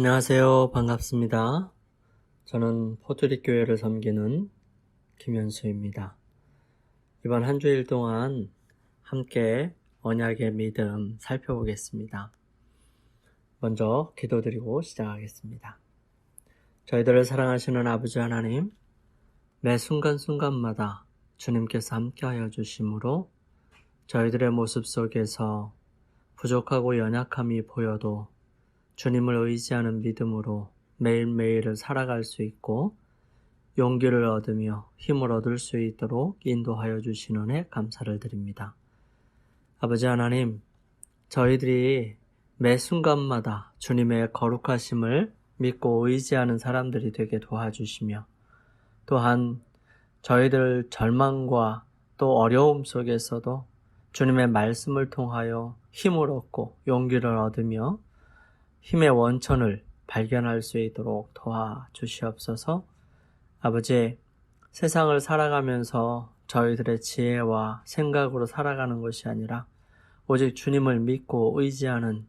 안녕하세요. 반갑습니다. 저는 포트리 교회를 섬기는 김현수입니다. 이번 한 주일 동안 함께 언약의 믿음 살펴보겠습니다. 먼저 기도드리고 시작하겠습니다. 저희들을 사랑하시는 아버지 하나님, 매 순간순간마다 주님께서 함께하여 주심으로 저희들의 모습 속에서 부족하고 연약함이 보여도 주님을 의지하는 믿음으로 매일매일을 살아갈 수 있고 용기를 얻으며 힘을 얻을 수 있도록 인도하여 주시는 은혜 감사를 드립니다. 아버지 하나님, 저희들이 매 순간마다 주님의 거룩하심을 믿고 의지하는 사람들이 되게 도와주시며 또한 저희들 절망과 또 어려움 속에서도 주님의 말씀을 통하여 힘을 얻고 용기를 얻으며 힘의 원천을 발견할 수 있도록 도와주시옵소서. 아버지, 세상을 살아가면서 저희들의 지혜와 생각으로 살아가는 것이 아니라 오직 주님을 믿고 의지하는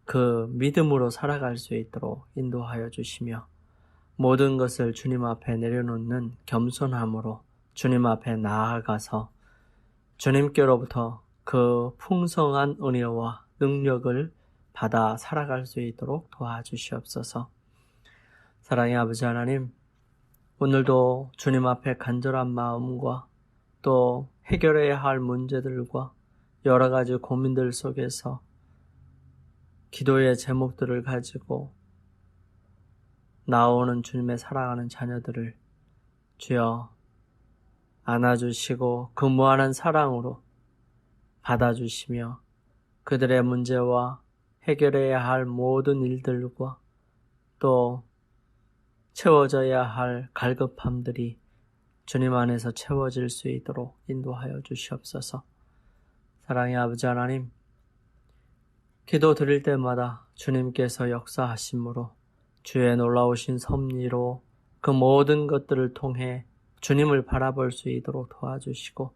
그 믿음으로 살아갈 수 있도록 인도하여 주시며 모든 것을 주님 앞에 내려놓는 겸손함으로 주님 앞에 나아가서 주님께로부터 그 풍성한 은혜와 능력을 받아 살아갈 수 있도록 도와주시옵소서. 사랑의 아버지 하나님, 오늘도 주님 앞에 간절한 마음과 또 해결해야 할 문제들과 여러 가지 고민들 속에서 기도의 제목들을 가지고 나오는 주님의 사랑하는 자녀들을 주여 안아주시고 그 무한한 사랑으로 받아주시며 그들의 문제와 해결해야 할 모든 일들과 또 채워져야 할 갈급함들이 주님 안에서 채워질 수 있도록 인도하여 주시옵소서. 사랑의 아버지 하나님, 기도 드릴 때마다 주님께서 역사하심으로 주의 놀라우신 섭리로 그 모든 것들을 통해 주님을 바라볼 수 있도록 도와주시고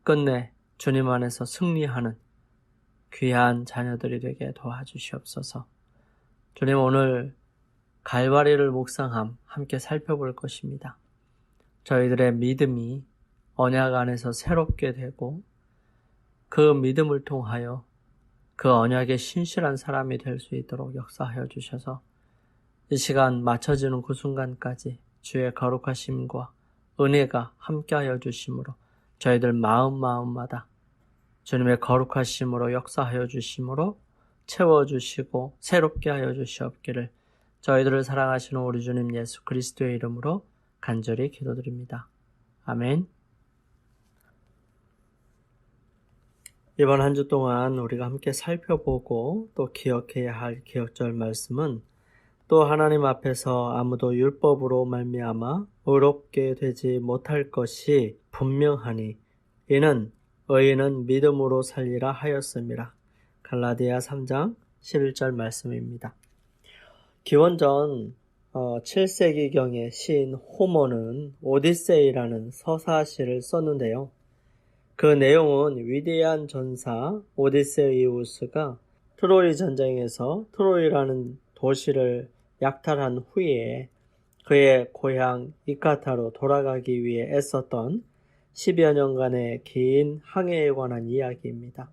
끝내 주님 안에서 승리하는 귀한 자녀들이 되게 도와주시옵소서. 주님, 오늘 갈바리를 묵상함 함께 살펴볼 것입니다. 저희들의 믿음이 언약 안에서 새롭게 되고 그 믿음을 통하여 그 언약의 신실한 사람이 될 수 있도록 역사하여 주셔서 이 시간 맞춰지는 그 순간까지 주의 거룩하심과 은혜가 함께하여 주심으로 저희들 마음마다 주님의 거룩하심으로 역사하여 주심으로 채워주시고 새롭게 하여 주시옵기를 저희들을 사랑하시는 우리 주님 예수 그리스도의 이름으로 간절히 기도드립니다. 아멘. 이번 한 주 동안 우리가 함께 살펴보고 또 기억해야 할 기억절 말씀은 또 하나님 앞에서 아무도 율법으로 말미암아 의롭게 되지 못할 것이 분명하니 이는 의인은 믿음으로 살리라 하였음이라. 갈라디아 3장 11절 말씀입니다. 기원전 7세기경의 시인 호모는 오디세이라는 서사시를 썼는데요. 그 내용은 위대한 전사 오디세이우스가 트로이 전쟁에서 트로이라는 도시를 약탈한 후에 그의 고향 이카타로 돌아가기 위해 애썼던 10여 년간의 긴 항해에 관한 이야기입니다.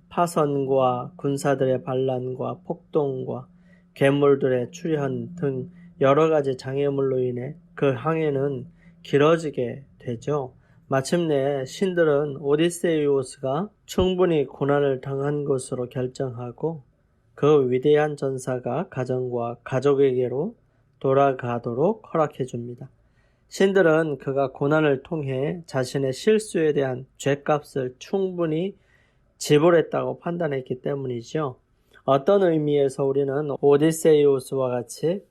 파선과 군사들의 반란과 폭동과 괴물들의 출현 등 여러 가지 장애물로 인해 그 항해는 길어지게 되죠. 마침내 신들은 오디세이우스가 충분히 고난을 당한 것으로 결정하고 그 위대한 전사가 가정과 가족에게로 돌아가도록 허락해 줍니다. 신들은 그가 고난을 통해 자신의 실수에 대한 죗값을 충분히 지불했다고 판단했기 때문이죠. 어떤 의미에서 우리는 오디세이우스와 같이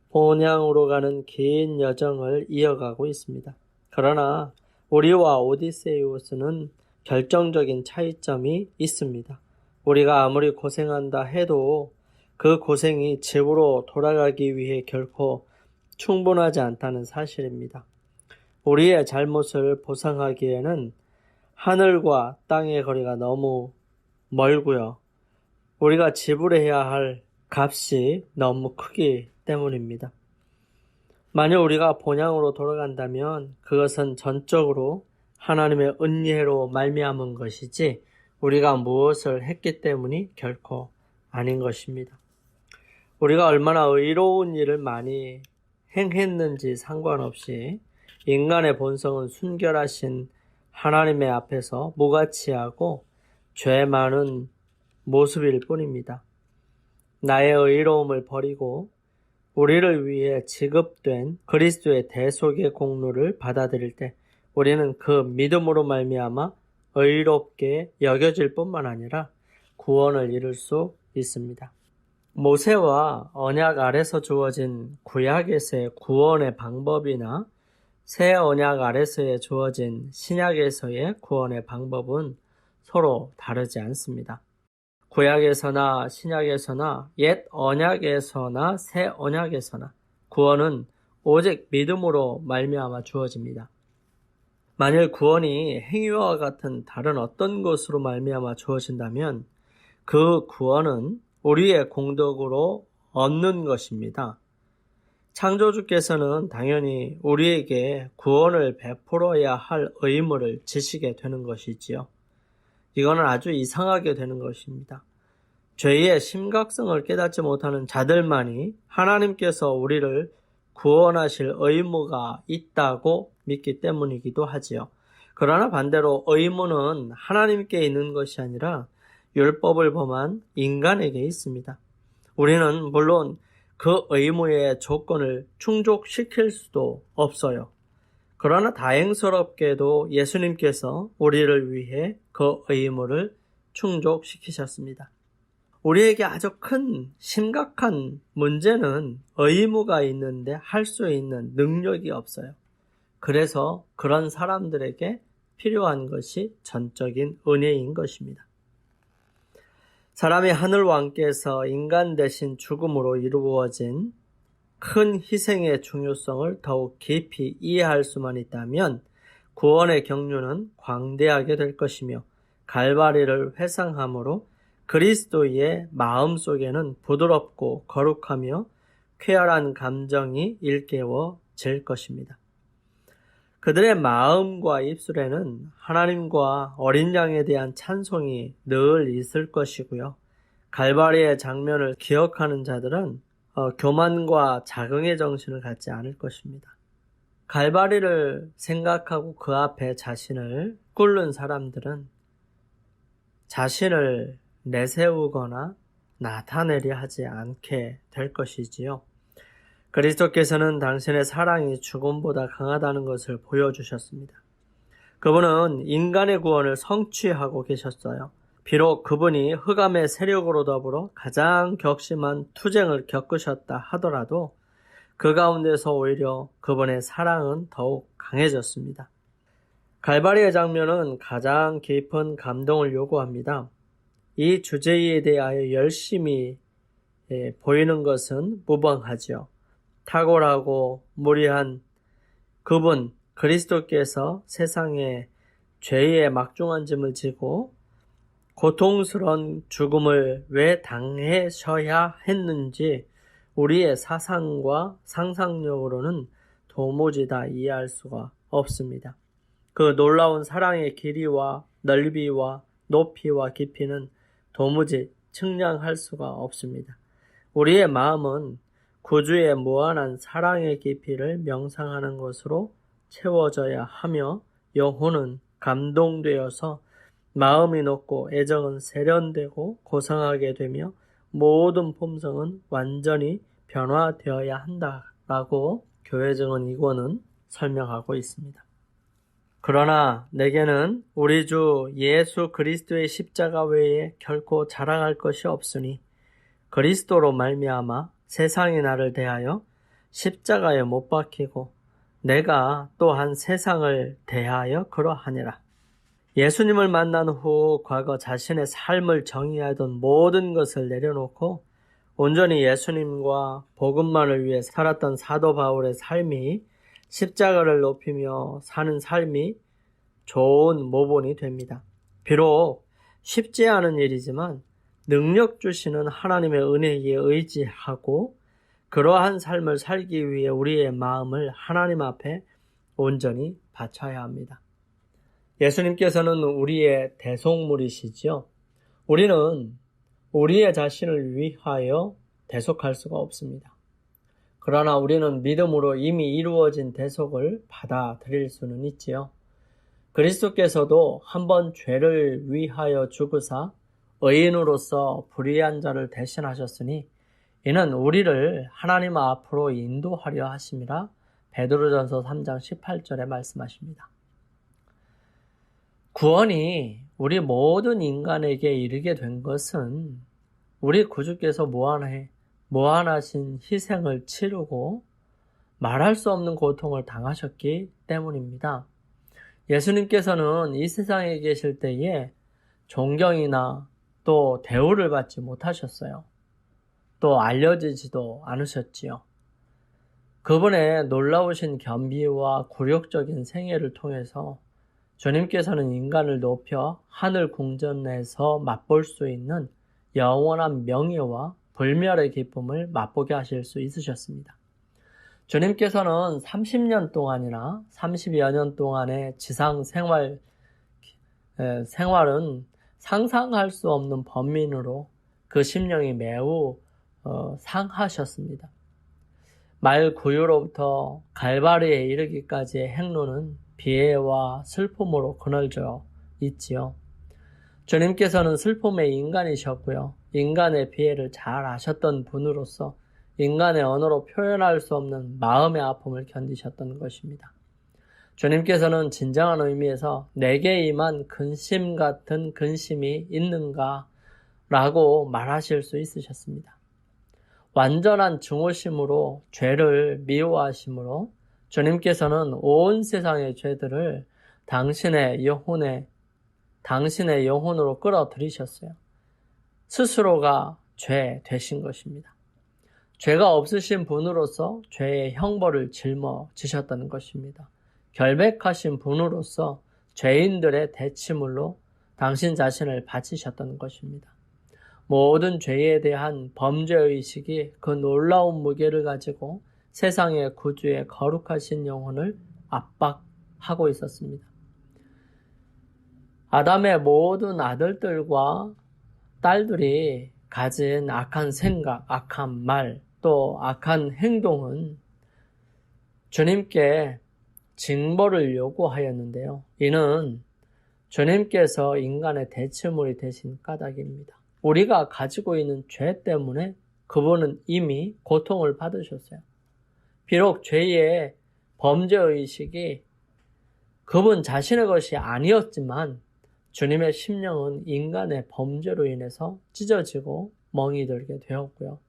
본향으로 가는 긴 여정을 이어가고 있습니다. 그러나 우리와 오디세이우스는 결정적인 차이점이 있습니다. 우리가 아무리 고생한다 해도 그 고생이 집으로 돌아가기 위해 결코 충분하지 않다는 사실입니다. 우리의 잘못을 보상하기에는 하늘과 땅의 거리가 너무 멀고요. 우리가 지불해야 할 값이 너무 크기 때문입니다. 만약 우리가 본향으로 돌아간다면 그것은 전적으로 하나님의 은혜로 말미암은 것이지 우리가 무엇을 했기 때문이 결코 아닌 것입니다. 우리가 얼마나 의로운 일을 많이 행했는지 상관없이 인간의 본성은 순결하신 하나님의 앞에서 무가치하고 죄 많은 모습일 뿐입니다. 나의 의로움을 버리고 우리를 위해 지급된 그리스도의 대속의 공로를 받아들일 때 우리는 그 믿음으로 말미암아 의롭게 여겨질 뿐만 아니라 구원을 이룰 수 있습니다. 모세와 언약 아래서 주어진 구약에서의 구원의 방법이나 새 언약 아래서에 주어진 신약에서의 구원의 방법은 서로 다르지 않습니다. 구약에서나 신약에서나 옛 언약에서나 새 언약에서나 구원은 오직 믿음으로 말미암아 주어집니다. 만일 구원이 행위와 같은 다른 어떤 것으로 말미암아 주어진다면 그 구원은 우리의 공덕으로 얻는 것입니다. 창조주께서는 당연히 우리에게 구원을 베풀어야 할 의무를 지시게 되는 것이지요. 이거는 아주 이상하게 되는 것입니다. 죄의 심각성을 깨닫지 못하는 자들만이 하나님께서 우리를 구원하실 의무가 있다고 믿기 때문이기도 하지요. 그러나 반대로 의무는 하나님께 있는 것이 아니라 율법을 범한 인간에게 있습니다. 우리는 물론 그 의무의 조건을 충족시킬 수도 없어요. 그러나 다행스럽게도 예수님께서 우리를 위해 그 의무를 충족시키셨습니다. 우리에게 아주 큰 심각한 문제는 의무가 있는데 할 수 있는 능력이 없어요. 그래서 그런 사람들에게 필요한 것이 전적인 은혜인 것입니다. 사람이 하늘왕께서 인간 대신 죽음으로 이루어진 큰 희생의 중요성을 더욱 깊이 이해할 수만 있다면 구원의 경륜은 광대하게 될 것이며 갈바리를 회상함으로 그리스도의 마음속에는 부드럽고 거룩하며 쾌활한 감정이 일깨워질 것입니다. 그들의 마음과 입술에는 하나님과 어린 양에 대한 찬송이 늘 있을 것이고요. 갈바리의 장면을 기억하는 자들은 교만과 자긍의 정신을 갖지 않을 것입니다. 갈바리를 생각하고 그 앞에 자신을 꿇는 사람들은 자신을 내세우거나 나타내려 하지 않게 될 것이지요. 그리스도께서는 당신의 사랑이 죽음보다 강하다는 것을 보여주셨습니다. 그분은 인간의 구원을 성취하고 계셨어요. 비록 그분이 흑암의 세력으로 더불어 가장 격심한 투쟁을 겪으셨다 하더라도 그 가운데서 오히려 그분의 사랑은 더욱 강해졌습니다. 갈바리의 장면은 가장 깊은 감동을 요구합니다. 이 주제에 대하여 열심히 보이는 것은 무방하죠. 탁월하고 무리한 그분 그리스도께서 세상에 죄의 막중한 짐을 지고 고통스러운 죽음을 왜 당하셔야 했는지 우리의 사상과 상상력으로는 도무지 다 이해할 수가 없습니다. 그 놀라운 사랑의 길이와 넓이와 높이와 깊이는 도무지 측량할 수가 없습니다. 우리의 마음은 구주의 무한한 사랑의 깊이를 명상하는 것으로 채워져야 하며 영혼은 감동되어서 마음이 높고 애정은 세련되고 고상하게 되며 모든 품성은 완전히 변화되어야 한다라고 교회증언 2권은 설명하고 있습니다. 그러나 내게는 우리 주 예수 그리스도의 십자가 외에 결코 자랑할 것이 없으니 그리스도로 말미암아 세상이 나를 대하여 십자가에 못 박히고 내가 또한 세상을 대하여 그러하니라. 예수님을 만난 후 과거 자신의 삶을 정의하던 모든 것을 내려놓고 온전히 예수님과 복음만을 위해 살았던 사도 바울의 삶이 십자가를 높이며 사는 삶이 좋은 모본이 됩니다. 비록 쉽지 않은 일이지만 능력 주시는 하나님의 은혜에 의지하고 그러한 삶을 살기 위해 우리의 마음을 하나님 앞에 온전히 바쳐야 합니다. 예수님께서는 우리의 대속물이시지요. 우리는 우리의 자신을 위하여 대속할 수가 없습니다. 그러나 우리는 믿음으로 이미 이루어진 대속을 받아들일 수는 있지요. 그리스도께서도 한번 죄를 위하여 죽으사 의인으로서 불의한 자를 대신하셨으니 이는 우리를 하나님 앞으로 인도하려 하심이라 베드로전서 3장 18절에 말씀하십니다. 구원이 우리 모든 인간에게 이르게 된 것은 우리 구주께서 무한하신 희생을 치르고 말할 수 없는 고통을 당하셨기 때문입니다. 예수님께서는 이 세상에 계실 때에 존경이나 또 대우를 받지 못하셨어요. 또 알려지지도 않으셨지요. 그분의 놀라우신 겸비와 굴욕적인 생애를 통해서 주님께서는 인간을 높여 하늘 궁전에서 맛볼 수 있는 영원한 명예와 불멸의 기쁨을 맛보게 하실 수 있으셨습니다. 주님께서는 30년 동안이나 30여 년 동안의 지상 생활은 상상할 수 없는 번민으로 그 심령이 매우 상하셨습니다. 말 구유로부터 갈바리에 이르기까지의 행로는 비애와 슬픔으로 그늘져 있지요. 주님께서는 슬픔의 인간이셨고요. 인간의 비애를 잘 아셨던 분으로서 인간의 언어로 표현할 수 없는 마음의 아픔을 견디셨던 것입니다. 주님께서는 진정한 의미에서 내게 임한 근심 같은 근심이 있는가? 라고 말하실 수 있으셨습니다. 완전한 증오심으로 죄를 미워하심으로 주님께서는 온 세상의 죄들을 당신의 영혼으로 끌어들이셨어요. 스스로가 죄 되신 것입니다. 죄가 없으신 분으로서 죄의 형벌을 짊어지셨다는 것입니다. 결백하신 분으로서 죄인들의 대치물로 당신 자신을 바치셨다는 것입니다. 모든 죄에 대한 범죄의식이 그 놀라운 무게를 가지고 세상의 구주의 거룩하신 영혼을 압박하고 있었습니다. 아담의 모든 아들들과 딸들이 가진 악한 생각, 악한 말, 또 악한 행동은 주님께 징벌을 요구하였는데요. 이는 주님께서 인간의 대체물이 되신 까닭입니다. 우리가 가지고 있는 죄 때문에 그분은 이미 고통을 받으셨어요. 비록 죄의 범죄의식이 그분 자신의 것이 아니었지만 주님의 심령은 인간의 범죄로 인해서 찢어지고 멍이 들게 되었고요.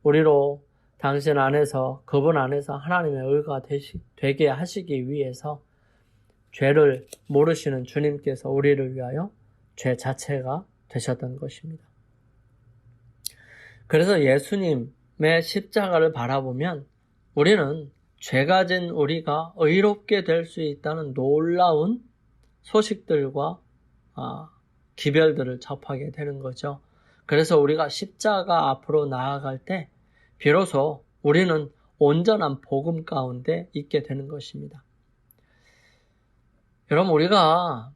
우리로 당신 안에서 그분 안에서 하나님의 의가 되게 하시기 위해서 죄를 모르시는 주님께서 우리를 위하여 죄 자체가 되셨던 것입니다. 그래서 예수님의 십자가를 바라보면 우리는 죄 가진 우리가 의롭게 될 수 있다는 놀라운 소식들과 기별들을 접하게 되는 거죠. 그래서 우리가 십자가 앞으로 나아갈 때 비로소 우리는 온전한 복음 가운데 있게 되는 것입니다. 여러분, 우리가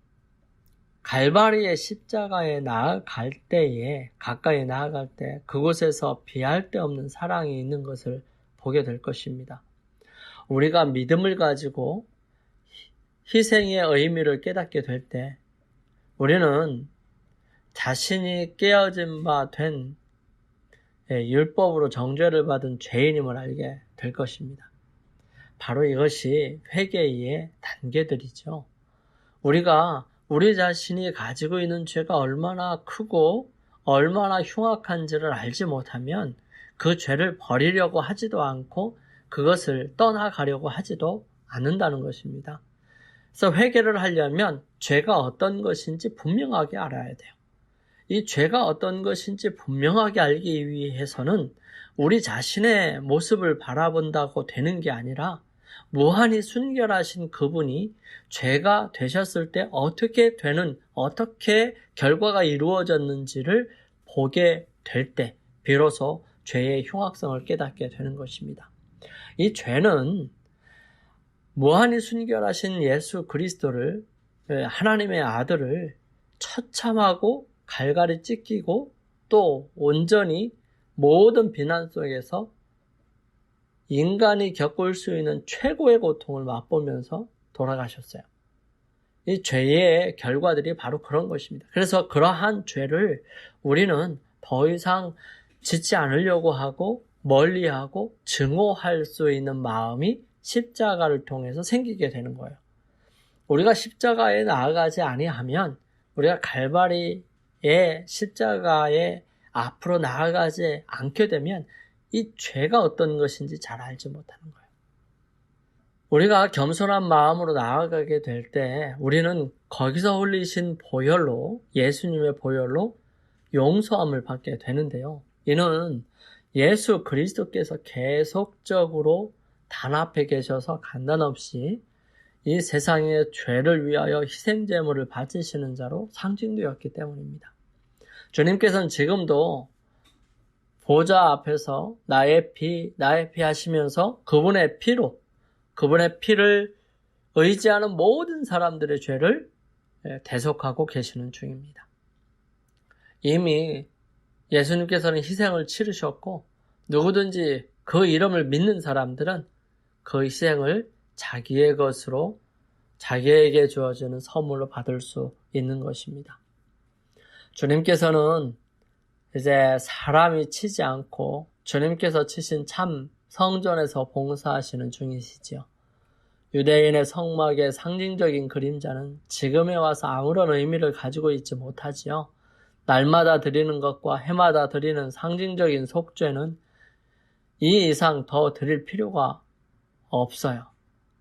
갈바리의 십자가에 나아갈 때에 가까이 나아갈 때 그곳에서 비할 데 없는 사랑이 있는 것을 보게 될 것입니다. 우리가 믿음을 가지고 희생의 의미를 깨닫게 될 때 우리는 자신이 깨어진 바 된 율법으로 정죄를 받은 죄인임을 알게 될 것입니다. 바로 이것이 회개의 단계들이죠. 우리가 우리 자신이 가지고 있는 죄가 얼마나 크고 얼마나 흉악한지를 알지 못하면 그 죄를 버리려고 하지도 않고 그것을 떠나가려고 하지도 않는다는 것입니다. 그래서 회개를 하려면 죄가 어떤 것인지 분명하게 알아야 돼요. 이 죄가 어떤 것인지 분명하게 알기 위해서는 우리 자신의 모습을 바라본다고 되는 게 아니라 무한히 순결하신 그분이 죄가 되셨을 때 어떻게 결과가 이루어졌는지를 보게 될 때 비로소 죄의 흉악성을 깨닫게 되는 것입니다. 이 죄는 무한히 순결하신 예수 그리스도를, 하나님의 아들을 처참하고 갈갈이 찢기고 또 온전히 모든 비난 속에서 인간이 겪을 수 있는 최고의 고통을 맛보면서 돌아가셨어요. 이 죄의 결과들이 바로 그런 것입니다. 그래서 그러한 죄를 우리는 더 이상 짓지 않으려고 하고 멀리하고 증오할 수 있는 마음이 십자가를 통해서 생기게 되는 거예요. 우리가 십자가에 나아가지 아니하면, 우리가 갈바리의 십자가에 앞으로 나아가지 않게 되면 이 죄가 어떤 것인지 잘 알지 못하는 거예요. 우리가 겸손한 마음으로 나아가게 될 때 우리는 거기서 흘리신 보혈로, 예수님의 보혈로 용서함을 받게 되는데요. 이는 예수 그리스도께서 계속적으로 단합해 계셔서 간단없이 이 세상의 죄를 위하여 희생제물을 바치시는 자로 상징되었기 때문입니다. 주님께서는 지금도 보좌 앞에서 나의 피 하시면서 그분의 피를 의지하는 모든 사람들의 죄를 대속하고 계시는 중입니다. 이미 예수님께서는 희생을 치르셨고 누구든지 그 이름을 믿는 사람들은 그 희생을 자기의 것으로, 자기에게 주어지는 선물로 받을 수 있는 것입니다. 주님께서는 이제 사람이 치지 않고 주님께서 치신 참 성전에서 봉사하시는 중이시지요. 유대인의 성막의 상징적인 그림자는 지금에 와서 아무런 의미를 가지고 있지 못하지요. 날마다 드리는 것과 해마다 드리는 상징적인 속죄는 이 이상 더 드릴 필요가 없어요.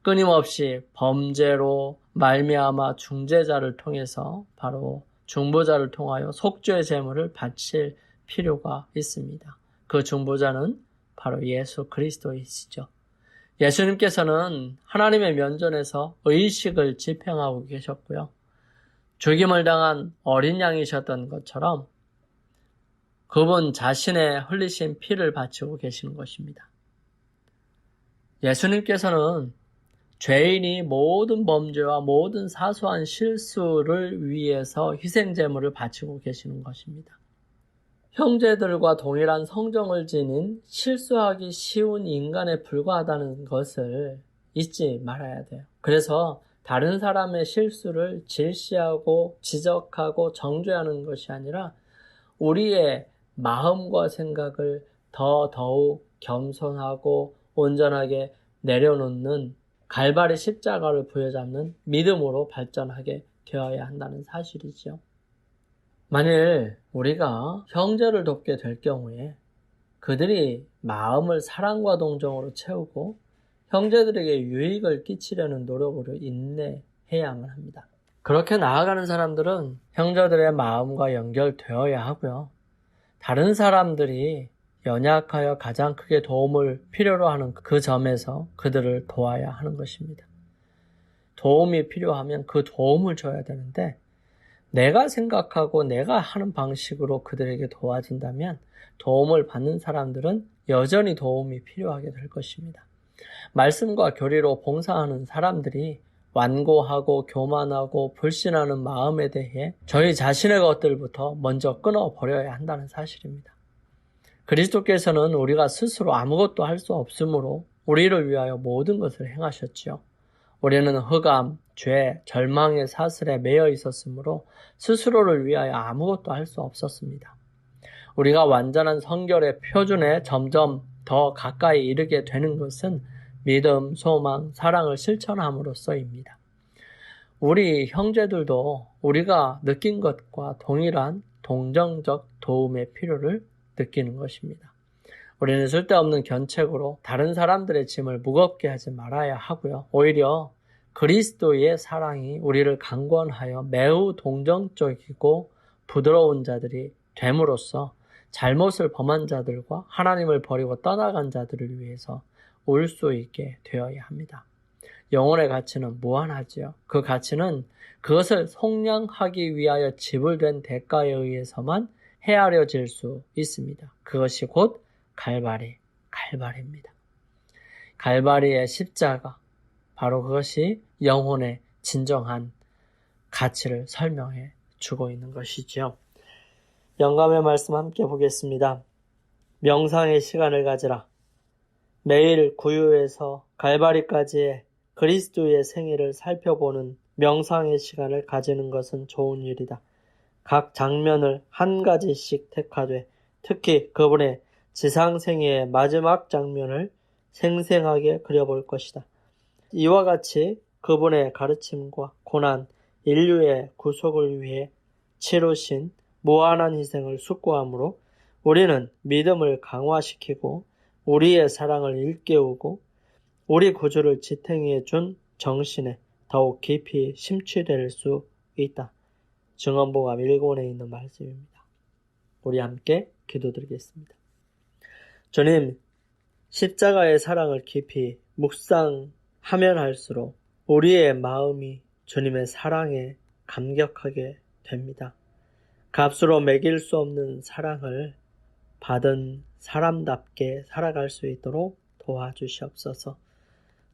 끊임없이 범죄로 말미암아 중재자를 통해서, 바로 중보자를 통하여 속죄 제물을 바칠 필요가 있습니다. 그 중보자는 바로 예수 그리스도이시죠. 예수님께서는 하나님의 면전에서 의식을 집행하고 계셨고요. 죽임을 당한 어린 양이셨던 것처럼 그분 자신의 흘리신 피를 바치고 계시는 것입니다. 예수님께서는 죄인이 모든 범죄와 모든 사소한 실수를 위해서 희생제물을 바치고 계시는 것입니다. 형제들과 동일한 성정을 지닌 실수하기 쉬운 인간에 불과하다는 것을 잊지 말아야 돼요. 그래서 다른 사람의 실수를 질시하고 지적하고 정죄하는 것이 아니라 우리의 마음과 생각을 더더욱 겸손하고 온전하게 내려놓는 갈바리 십자가를 부여잡는 믿음으로 발전하게 되어야 한다는 사실이죠. 만일 우리가 형제를 돕게 될 경우에 그들이 마음을 사랑과 동정으로 채우고 형제들에게 유익을 끼치려는 노력으로 인내해야만 합니다. 그렇게 나아가는 사람들은 형제들의 마음과 연결되어야 하고요. 다른 사람들이 연약하여 가장 크게 도움을 필요로 하는 그 점에서 그들을 도와야 하는 것입니다. 도움이 필요하면 그 도움을 줘야 되는데, 내가 생각하고 내가 하는 방식으로 그들에게 도와준다면 도움을 받는 사람들은 여전히 도움이 필요하게 될 것입니다. 말씀과 교리로 봉사하는 사람들이 완고하고 교만하고 불신하는 마음에 대해 저희 자신의 것들부터 먼저 끊어버려야 한다는 사실입니다. 그리스도께서는 우리가 스스로 아무것도 할 수 없으므로 우리를 위하여 모든 것을 행하셨지요. 우리는 흑암, 죄, 절망의 사슬에 매여 있었으므로 스스로를 위하여 아무것도 할 수 없었습니다. 우리가 완전한 성결의 표준에 점점 더 가까이 이르게 되는 것은 믿음, 소망, 사랑을 실천함으로써입니다. 우리 형제들도 우리가 느낀 것과 동일한 동정적 도움의 필요를 느끼는 것입니다. 우리는 쓸데없는 견책으로 다른 사람들의 짐을 무겁게 하지 말아야 하고요. 오히려 그리스도의 사랑이 우리를 강권하여 매우 동정적이고 부드러운 자들이 됨으로써 잘못을 범한 자들과 하나님을 버리고 떠나간 자들을 위해서 올 수 있게 되어야 합니다. 영혼의 가치는 무한하지요. 그 가치는 그것을 속량하기 위하여 지불된 대가에 의해서만 헤아려질 수 있습니다. 그것이 곧 갈바리입니다. 갈바리의 십자가, 바로 그것이 영혼의 진정한 가치를 설명해 주고 있는 것이죠. 영감의 말씀 함께 보겠습니다. 명상의 시간을 가지라. 매일 구유에서 갈바리까지의 그리스도의 생애를 살펴보는 명상의 시간을 가지는 것은 좋은 일이다. 각 장면을 한 가지씩 택하되 특히 그분의 지상생애의 마지막 장면을 생생하게 그려볼 것이다. 이와 같이 그분의 가르침과 고난, 인류의 구속을 위해 치르신 무한한 희생을 숙고함으로 우리는 믿음을 강화시키고 우리의 사랑을 일깨우고 우리 구주를 지탱해 준 정신에 더욱 깊이 심취될 수 있다. 증언복음 1권에 있는 말씀입니다. 우리 함께 기도드리겠습니다. 주님, 십자가의 사랑을 깊이 묵상하면 할수록 우리의 마음이 주님의 사랑에 감격하게 됩니다. 값으로 매길 수 없는 사랑을 받은 사람답게 살아갈 수 있도록 도와주시옵소서.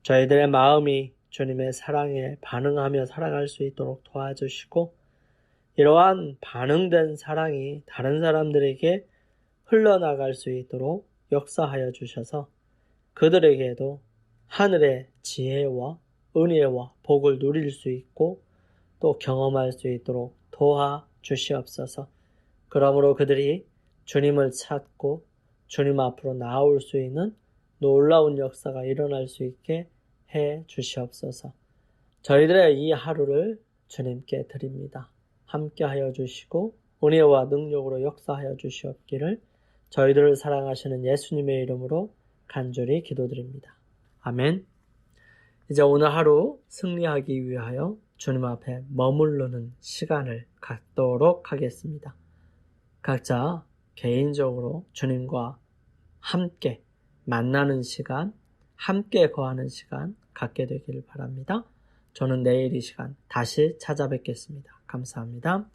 저희들의 마음이 주님의 사랑에 반응하며 살아갈 수 있도록 도와주시고 이러한 반응된 사랑이 다른 사람들에게 흘러나갈 수 있도록 역사하여 주셔서 그들에게도 하늘의 지혜와 은혜와 복을 누릴 수 있고 또 경험할 수 있도록 도와주시옵소서. 그러므로 그들이 주님을 찾고 주님 앞으로 나아올 수 있는 놀라운 역사가 일어날 수 있게 해 주시옵소서. 저희들의 이 하루를 주님께 드립니다. 함께하여 주시고 은혜와 능력으로 역사하여 주시옵기를 저희들을 사랑하시는 예수님의 이름으로 간절히 기도드립니다. 아멘. 이제 오늘 하루 승리하기 위하여 주님 앞에 머무르는 시간을 갖도록 하겠습니다. 각자 개인적으로 주님과 함께 만나는 시간, 함께 거하는 시간 갖게 되기를 바랍니다. 저는 내일 이 시간 다시 찾아뵙겠습니다. 감사합니다.